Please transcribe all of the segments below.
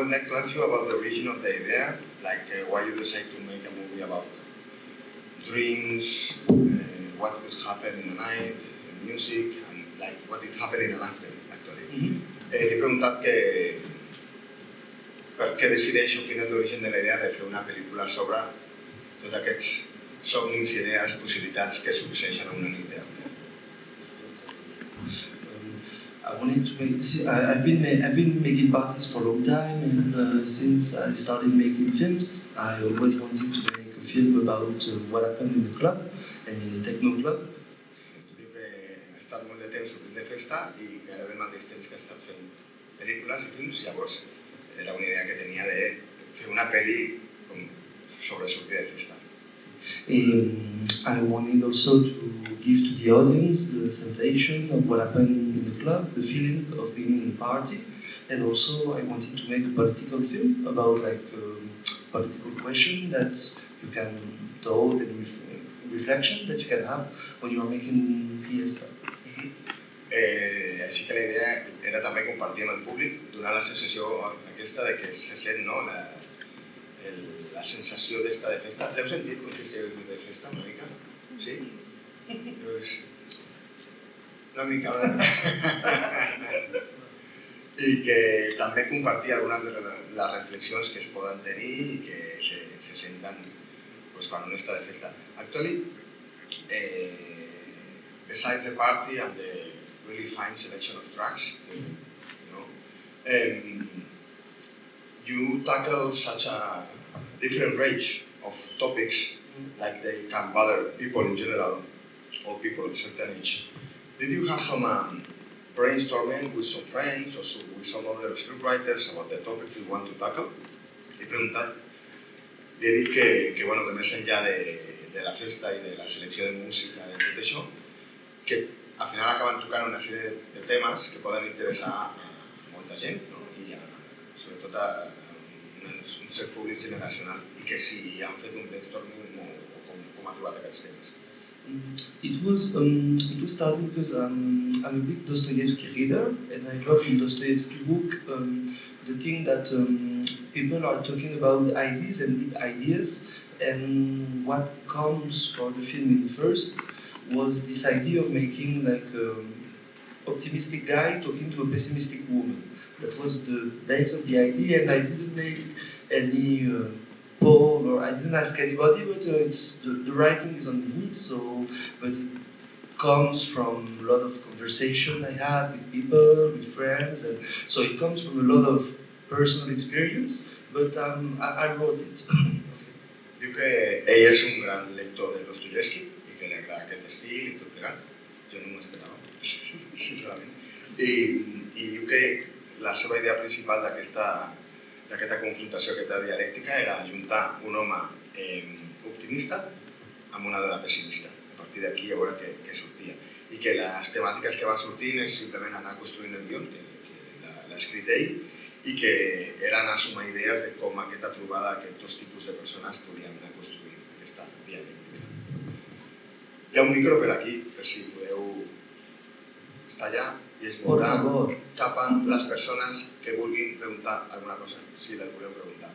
would like to ask you about the origin of the idea, like why you decided to make a movie about dreams, what could happen in a night, music, and like what did happen in an after, actually. Li he preguntat que per què decideix o quin és l'origen de la idea de fer una pel·lícula sobre tots aquests somnis, idees, possibilitats que succeeixen a una nit d'after. I wanted to make. See, I've been making parties for a long time, and since I started making films, I always wanted to make a film about what happened in the club and in the techno club. Diu que ha estat molt de temps sortint de festa i que ara al mateix temps que ha estat fent pel·lícules i films, llavors era una idea que tenia de fer una pel·li com sobre sortir de festa. I wanted also to give to the audience the sensation of what happened in the club, the feeling of being in a party, and also I wanted to make a political film about like political question that you can thought and reflection that you can have when you are making fiesta. Així que la idea era també compartir amb el públic, donar la sensació aquesta de que se sent, no, la sensació d'estar de festa. L'heu sentit com si estigueu de festa una mica? Sí? Una mica. I que també compartir algunes de les reflexions que es poden tenir i que se senten quan un està de festa. Actually, besides the party and the really fine selection of tracks, you tackle such a different range of topics, like they can bother people in general or people of certain age. Did you have some brainstorming with some friends or with some other scriptwriters about the topics you want to tackle? Li he preguntat, li he dit que més enllà de la festa i de la selecció de música i tot això, que al final acaben tocant una sèrie de temes que poden interessar a molta gent, no? I sobretot a un cert públic generacional, i que si han fet un brainstorming o com ha trobat aquests temes. It was starting because I'm a big Dostoevsky reader, and I love in Dostoevsky book the thing that people are talking about ideas and deep ideas, and what comes for the film in first was this idea of making like optimistic guy talking to a pessimistic woman. That was the base of the idea, and I didn't make any poll or I didn't ask anybody, but it's the writing is on me. But it comes from a lot of conversation I had with people, with friends, and so it comes from a lot of personal experience. But I wrote it. Diu que ell és un gran lector de Dostoevsky i que li agrada aquest estil i tot plegat. Jo no m'ho esperava, sincerament. I diu que la seva idea principal d'aquesta confrontació, aquesta dialèctica, era ajuntar un home optimista amb una dona pessimista. A partir d'aquí a veure què sortia. I que les temàtiques que van sortint és simplement anar construint el guió, que l'ha escrit ell, i que era anar sumant idees de com aquesta trobada d'aquests dos tipus de persones podien anar construint aquesta dialèctica. Hi ha un micro per aquí, per si podeu estar allà i es mourà cap a les persones que vulguin preguntar alguna cosa, si les voleu preguntar.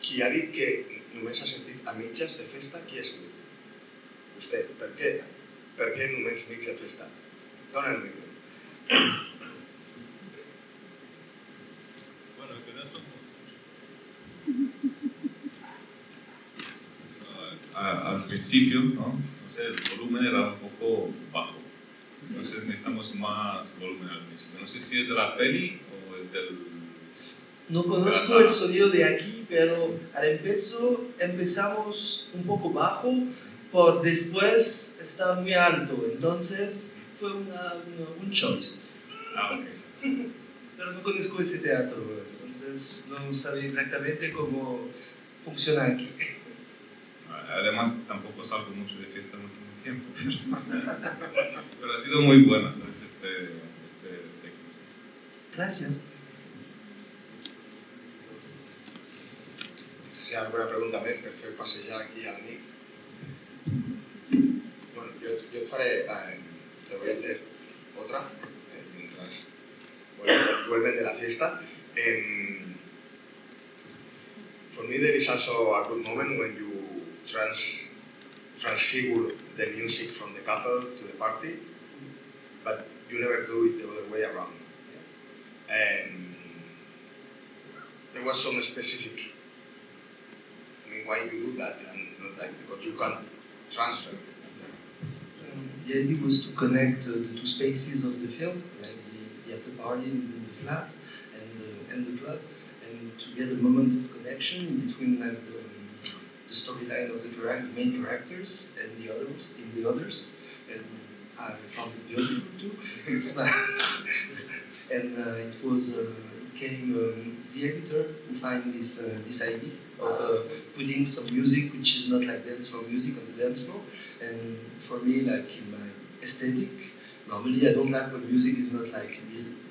Qui ha dit que només ha sentit a mitges de festa, qui ha escrit? Vostè, per què? Per què només mig de festa? Dona el micro. Al principio, ¿no? O sea, el volumen era un poco bajo, entonces necesitamos más volumen al principio. No sé si es de la peli o es del... No conozco el sonido de aquí, pero al empezamos un poco bajo, por después estaba muy alto, entonces fue un choice. Ah, ok. Pero no conozco ese teatro, entonces no sabía exactamente cómo funciona aquí. Además, tampoco salgo mucho de fiesta en el último tiempo, pero ha sido muy bueno, ¿sabes? Este técnico. Gracias. Si hi ha alguna pregunta més per fer passejar aquí a l'amic. Bueno, yo te faré, te voy a hacer otra mientras vuelven de la fiesta. For me, there is also a good moment when you transfigure the music from the couple to the party, but you never do it the other way around. There was some specific, why you do that, and not like because you can transfer. The idea was to connect the two spaces of the film, like the after party in the flat and the club, and to get a moment of connection in between like the storyline of the main characters and the others, and I found it beautiful too. It's and it came the editor who found this idea of putting some music which is not like dance floor music on the dance floor. And for me, like in my aesthetic, normally I don't like when music is not like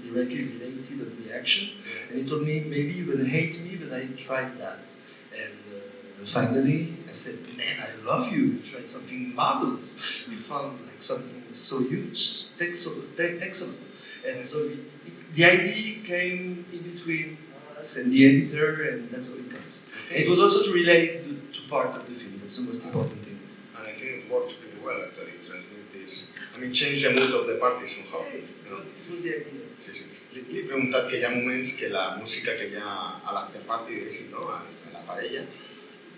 directly related on the action. And he told me, maybe you're gonna hate me, but I tried that. And finally, I said, man, I love you. You tried something marvelous. You found like something so huge, excellent. And so the idea came in between us and the editor, and that's how it comes. It was also to relate to part of the film. That's the most important thing. And I think it worked pretty well, actually. Transmit this. Change the mood of the party somehow. It was the idea. Sí, sí. Li he preguntat que hi ha moments que la música que hi ha a l'after party, diguéssim, no? A la parella,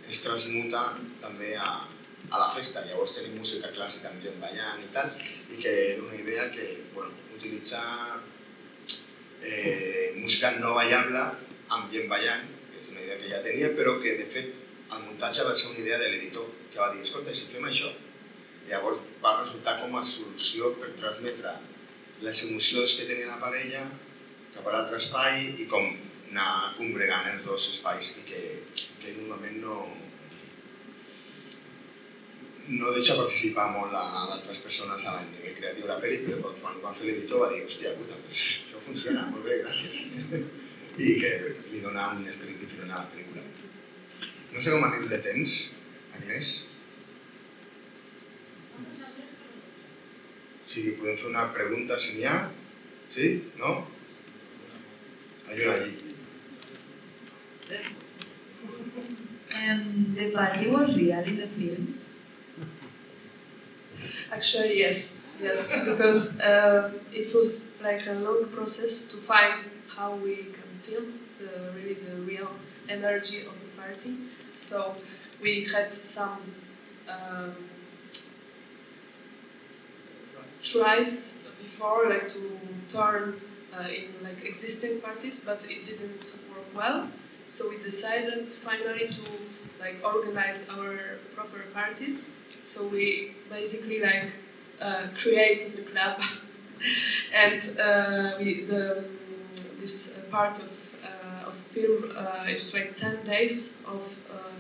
es transmuta també a la festa. Llavors tenim música clàssica amb gent ballant i tal, i que era una idea que, bueno, utilitzar música no ballable amb gent ballant, que és una idea que ja tenia, però que de fet el muntatge va ser una idea de l'editor, que va dir, escolta, si fem això, llavors va resultar com a solució per transmetre les emocions que tenia la parella cap a l'altre espai i com anar combregant els dos espais i que normalment no deixa participar molt a d'altres persones a nivell creatiu de la pel·li, però quan ho va fer l'editor va dir, hòstia puta, això funciona, molt bé, gràcies. I que li dona un esperit diferent a la pel·lícula. No sé com anem de temps, Agnès? Sí, podem fer una pregunta si n'hi ha? Sí? No? Hay una allí. And the party was real in the film? Actually, yes, because it was like a long process to find how we can film the real energy of the party. So we had some tries before, like to turn in like existing parties, but it didn't work well. So we decided finally to like organize our proper parties. So we basically like created a club, and this part of film. It was like 10 days of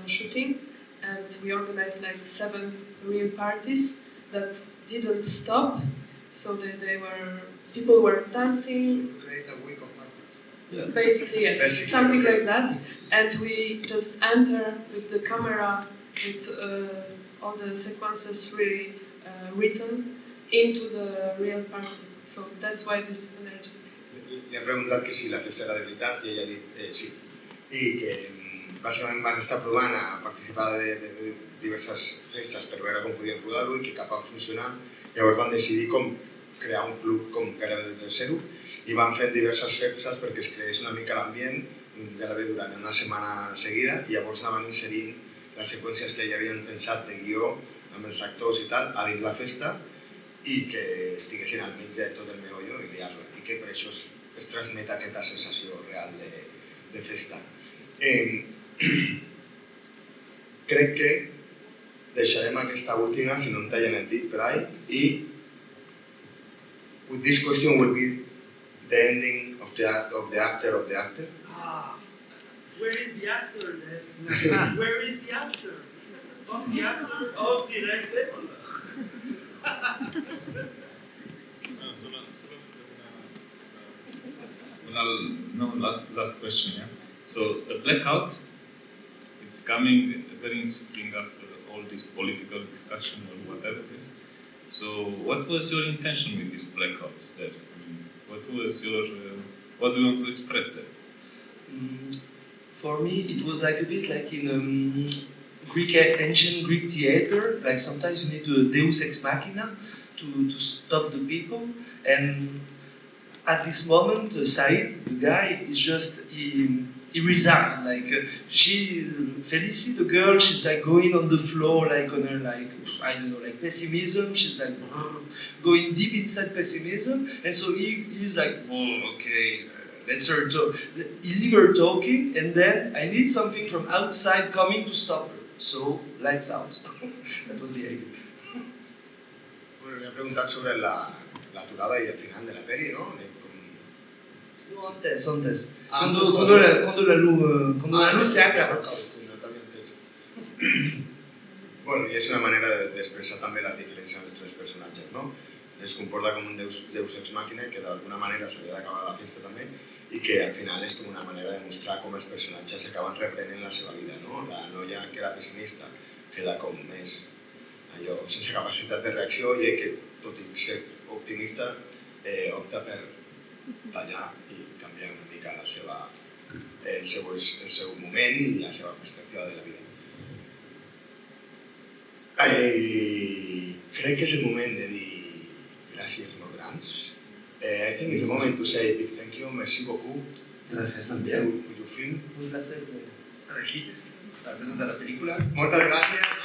shooting, and we organized like 7 real parties that didn't stop. So people were dancing. To create a week of parties. Basically, yes, something like that. And we just enter with the camera, with all the sequences really written into the real party. So that's why this energy. Li han preguntat que si la festa era de veritat i ella ha dit sí. I que bàsicament van estar provant a participar de diverses festes per veure com podien rodar-ho i que cap va funcionar. Llavors van decidir com crear un club com gairebé de zero i van fer diverses festes perquè es creés una mica l'ambient gairebé durant una setmana seguida i llavors anaven inserint les seqüències que ja havien pensat de guió amb els actors i tal a dins la festa i que estiguessin al mig de tot el meollo i liar-la i que per això es transmet aquesta sensació real de festa. Crec que deixarem aquesta última, si no em tallen el dit per ahí, i this question will be the ending of the actor of the actor. Where is the actor then? Where is the actor? Of the actor of the Red Festival? Last question, yeah. So the blackout, it's coming very interesting after all this political discussion or whatever it is. So what was your intention with this blackout there? I mean, what was your, what do you want to express there? For me, it was like a bit like in ancient Greek theater. Like sometimes you need a Deus ex machina to stop the people. And at this moment, Said, the guy, is just he resigned. Like Felicie, the girl, she's like going on the floor, like on her I don't know, like pessimism. She's like going deep inside pessimism, and so he's like, oh, okay, let's her talk. He leave her talking, and then I need something from outside coming to stop her. So lights out. That was the idea. Bueno, le he preguntado sobre la aturada y el final de la peli, ¿no? No, antes. Cuando la luz se acaba. Bueno, y es una manera de expresar també la diferència entre els tres personatges, no? Es comporta com un deus ex machina que d'alguna manera s'hauria d'acabar la festa també i que al final és com una manera de mostrar com els personatges acaben reprenent la seva vida, no? La noia que era pessimista queda com més allò sense capacitat de reacció i que tot i ser optimista opta per tallar i canviar una mica el seu moment i la seva perspectiva de la vida. Crec que és el moment de dir gràcies molt grans. I think it's the moment to say a big thank you, merci beaucoup. Gracias también. Por tu film. Un placer de estar aquí para presentar la película. Moltes gràcies.